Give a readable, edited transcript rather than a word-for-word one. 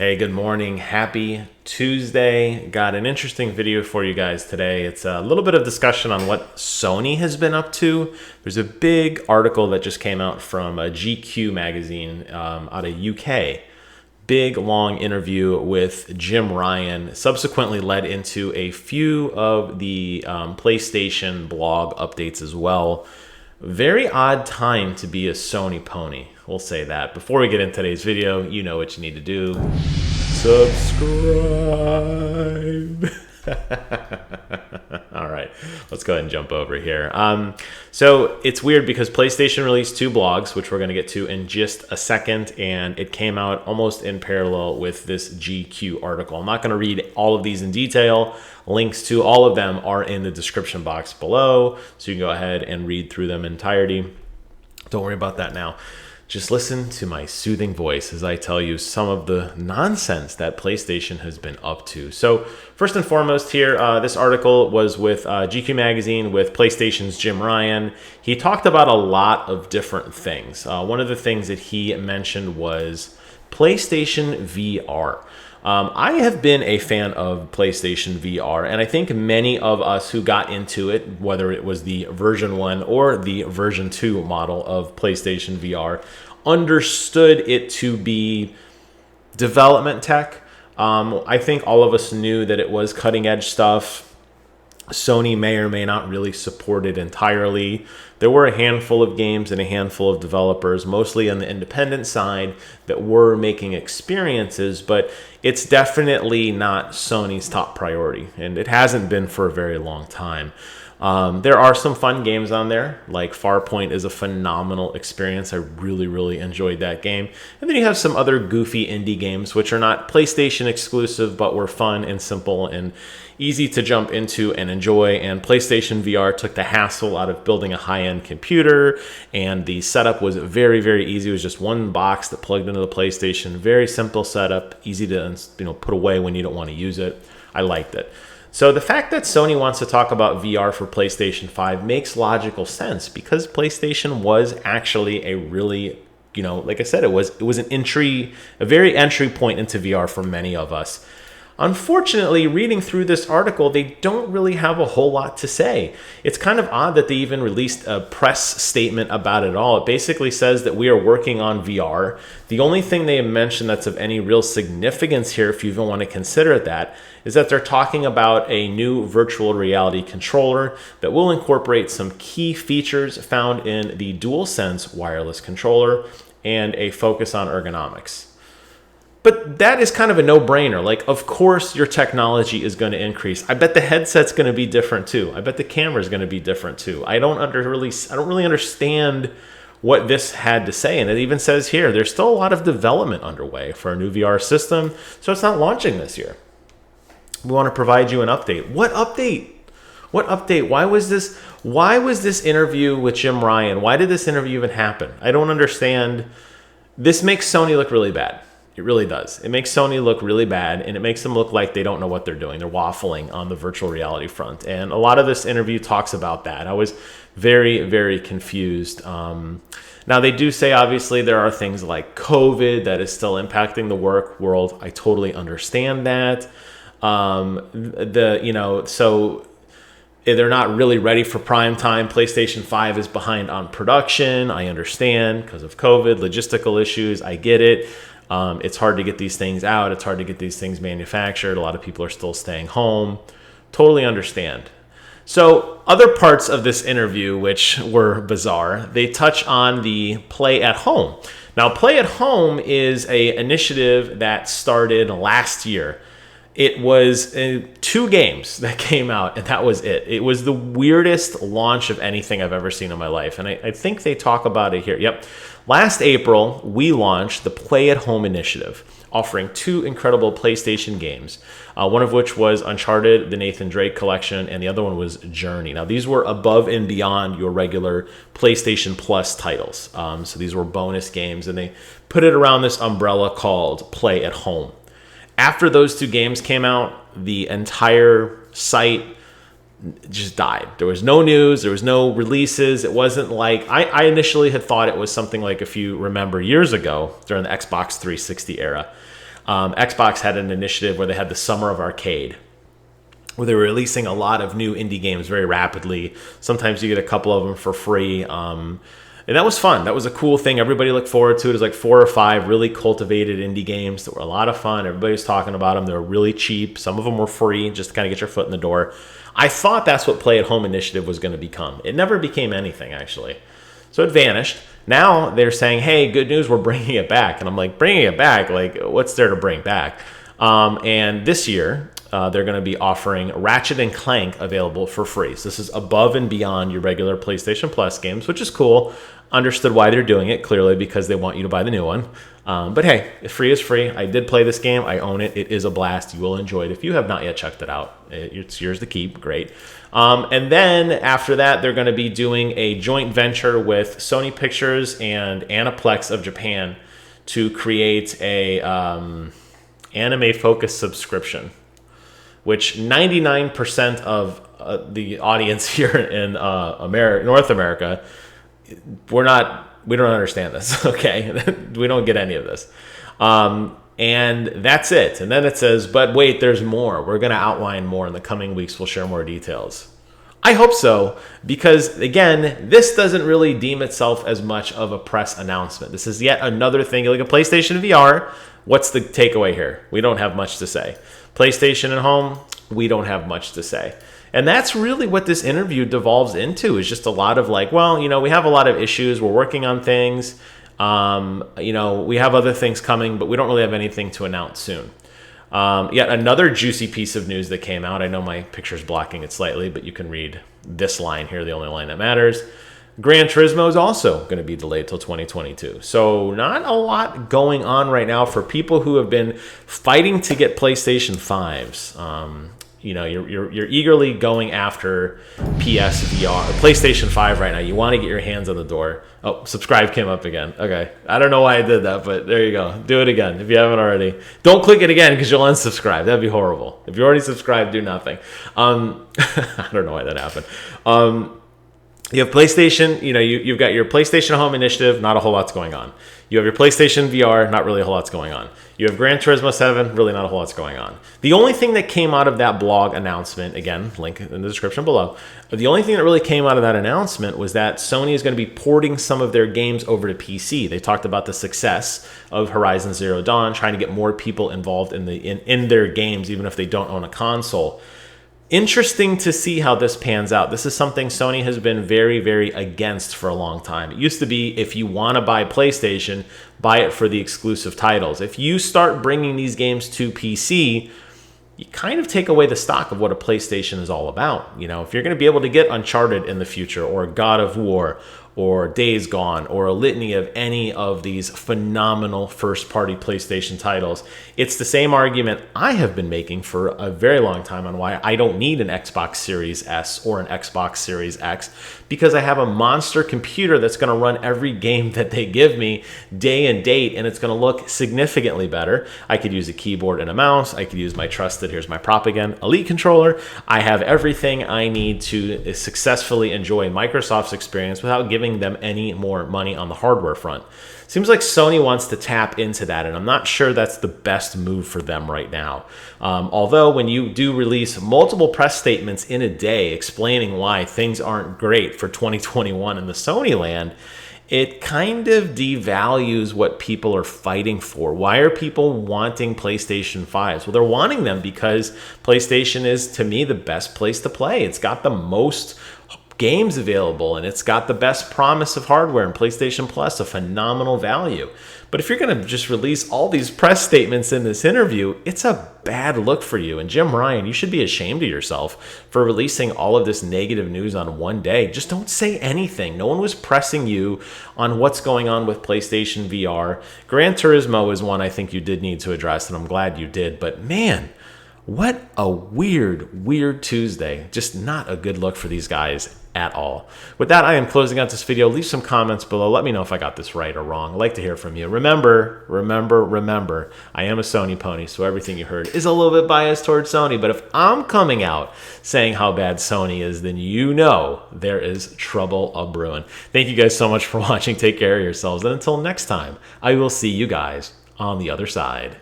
Hey, good morning. Happy Tuesday. Got an interesting video for you guys today. It's a little bit of discussion on what Sony has been up to. There's a big article that just came out from a GQ magazine out of UK. Big, long interview with Jim Ryan, subsequently led into a few of the PlayStation blog updates as well. Very odd time to be a Sony pony. We'll say that. Before we get into today's video, you know what you need to do. Subscribe. All right, let's go ahead and jump over here. So it's weird because PlayStation released two blogs, which we're going to get to in just a second, and it came out almost in parallel with this GQ article. I'm not going to read all of these in detail. Links to all of them are in the description box below, so you can go ahead and read through them in entirety. Don't worry about that now. Just listen to my soothing voice as I tell you some of the nonsense that PlayStation has been up to. So first and foremost here, this article was with GQ Magazine with PlayStation's Jim Ryan. He talked about a lot of different things. One of the things that he mentioned was PlayStation VR. I have been a fan of PlayStation VR, and I think many of us who got into it, whether it was the version 1 or the version 2 model of PlayStation VR, understood it to be development tech. I think all of us knew that it was cutting edge stuff. Sony may or may not really support it entirely. There were a handful of games and a handful of developers, mostly on the independent side, that were making experiences, but it's definitely not Sony's top priority, and it hasn't been for a very long time. There are some fun games on there, like Farpoint is a phenomenal experience. I really enjoyed that game. And then you have some other goofy indie games, which are not PlayStation exclusive, but were fun and simple and easy to jump into and enjoy. And PlayStation VR took the hassle out of building a high-end computer, and the setup was very easy. It was just one box that plugged into the PlayStation. Very simple setup, easy to put away when you don't want to use it. I liked it. So the fact that Sony wants to talk about VR for PlayStation 5 makes logical sense because PlayStation was actually a really, like I said, it was a very entry point into VR for many of us. Unfortunately, reading through this article, they don't really have a whole lot to say. It's kind of odd that they even released a press statement about it all. It basically says that we are working on VR. The only thing they have mentioned that's of any real significance here, if you even want to consider that, is that they're talking about a new virtual reality controller that will incorporate some key features found in the DualSense wireless controller and a focus on ergonomics. But that is kind of a no-brainer. Like, of course, your technology is going to increase. I bet the headset's going to be different too. I bet the camera's going to be different too. I don't really understand what this had to say. And it even says here, there's still a lot of development underway for a new VR system, so it's not launching this year. We want to provide you an update. What update? What update? Why was this interview with Jim Ryan? Why did this interview even happen? I don't understand. This makes Sony look really bad. It really does. It makes Sony look really bad, and it makes them look like they don't know what they're doing. They're waffling on the virtual reality front. And a lot of this interview talks about that. I was very confused. Now, they do say, obviously, there are things like COVID that is still impacting the work world. I totally understand that. So they're not really ready for prime time. PlayStation 5 is behind on production. I understand because of COVID, logistical issues. I get it. It's hard to get these things out. It's hard to get these things manufactured. A lot of people are still staying home. Totally understand. So other parts of this interview, which were bizarre, they touch on the Play at Home. Now, Play at Home is an initiative that started last year. It was 2 games that came out, and that was it. It was the weirdest launch of anything I've ever seen in my life, and I think they talk about it here. Yep. Last April, we launched the Play at Home initiative, offering 2 incredible PlayStation games, one of which was Uncharted, the Nathan Drake collection, and the other one was Journey. Now, these were above and beyond your regular PlayStation Plus titles. So these were bonus games, and they put it around this umbrella called Play at Home. After those 2 games came out, the entire site just died. There was no news. There was no releases. It wasn't like I initially had thought it was something like, if you remember years ago during the Xbox 360 era, Xbox had an initiative where they had the Summer of Arcade, where they were releasing a lot of new indie games very rapidly. Sometimes you get a couple of them for free. And that was fun. That was a cool thing. Everybody looked forward to it. It was like 4 or 5 really cultivated indie games that were a lot of fun. Everybody was talking about them. They were really cheap. Some of them were free, just to kind of get your foot in the door. I thought that's what Play at Home Initiative was going to become. It never became anything, actually. So it vanished. Now they're saying, hey, good news, we're bringing it back. And I'm like, bringing it back? Like, what's there to bring back? And this year, they're going to be offering Ratchet and Clank available for free. So this is above and beyond your regular PlayStation Plus games, which is cool. Understood why they're doing it, clearly because they want you to buy the new one. But hey, free is free. I did play this game. I own it. It is a blast. You will enjoy it. If you have not yet checked it out, it's yours to keep. Great. And then after that, they're going to be doing a joint venture with Sony Pictures and Aniplex of Japan to create a anime-focused subscription, which 99% of the audience here in North America, we don't understand this. Okay, we don't get any of this, and that's it. And then it says, but wait, there's more. We're going to outline more in the coming weeks. We'll share more details. I hope so, because again, this doesn't really deem itself as much of a press announcement. This is yet another thing, like a PlayStation VR. What's the takeaway here? We don't have much to say. PlayStation at home, we don't have much to say. And that's really what this interview devolves into, is just a lot of like, well, we have a lot of issues. We're working on things. We have other things coming, but we don't really have anything to announce soon. Yet another juicy piece of news that came out. I know my picture's blocking it slightly, but you can read this line here, the only line that matters. Gran Turismo is also going to be delayed till 2022. So not a lot going on right now for people who have been fighting to get PlayStation 5s. You're eagerly going after PSVR, PlayStation 5 right now. You want to get your hands on the door. Oh, subscribe came up again. Okay. I don't know why I did that, but there you go. Do it again if you haven't already. Don't click it again because you'll unsubscribe. That'd be horrible. If you already subscribed, do nothing. I don't know why that happened. You have PlayStation, you've got your PlayStation Home Initiative, not a whole lot's going on. You have your PlayStation VR, not really a whole lot's going on. You have Gran Turismo 7, really not a whole lot's going on. The only thing that came out of that blog announcement, again, link in the description below, the only thing that really came out of that announcement was that Sony is going to be porting some of their games over to PC. They talked about the success of Horizon Zero Dawn, trying to get more people involved in their games, even if they don't own a console. Interesting to see how this pans out. This is something Sony has been very, very against for a long time. It used to be, if you want to buy PlayStation, buy it for the exclusive titles. If you start bringing these games to PC, you kind of take away the stock of what a PlayStation is all about. If you're going to be able to get Uncharted in the future, or God of War, or Days Gone, or a litany of any of these phenomenal first-party PlayStation titles, it's the same argument I have been making for a very long time on why I don't need an Xbox Series S or an Xbox Series X, because I have a monster computer that's going to run every game that they give me day and date, and it's going to look significantly better. I could use a keyboard and a mouse. I could use my trusted, here's my prop again, Elite controller. I have everything I need to successfully enjoy Microsoft's experience without giving them any more money on the hardware front. Seems like Sony wants to tap into that, and I'm not sure that's the best move for them right now. Although when you do release multiple press statements in a day explaining why things aren't great for 2021 in the Sony land, it kind of devalues what people are fighting for. Why are people wanting PlayStation 5s? Well, they're wanting them because PlayStation is, to me, the best place to play. It's got the most games available, and it's got the best promise of hardware and PlayStation Plus, a phenomenal value. But if you're going to just release all these press statements in this interview, it's a bad look for you. And Jim Ryan, you should be ashamed of yourself for releasing all of this negative news on one day. Just don't say anything. No one was pressing you on what's going on with PlayStation VR. Gran Turismo is one I think you did need to address, and I'm glad you did. But man, what a weird Tuesday. Just not a good look for these guys at all. With that, I am closing out this video. Leave some comments below. Let me know if I got this right or wrong. I'd like to hear from you. Remember, I am a Sony pony, so everything you heard is a little bit biased towards Sony. But if I'm coming out saying how bad Sony is, then you know there is trouble a-brewing. Thank you guys so much for watching. Take care of yourselves. And until next time, I will see you guys on the other side.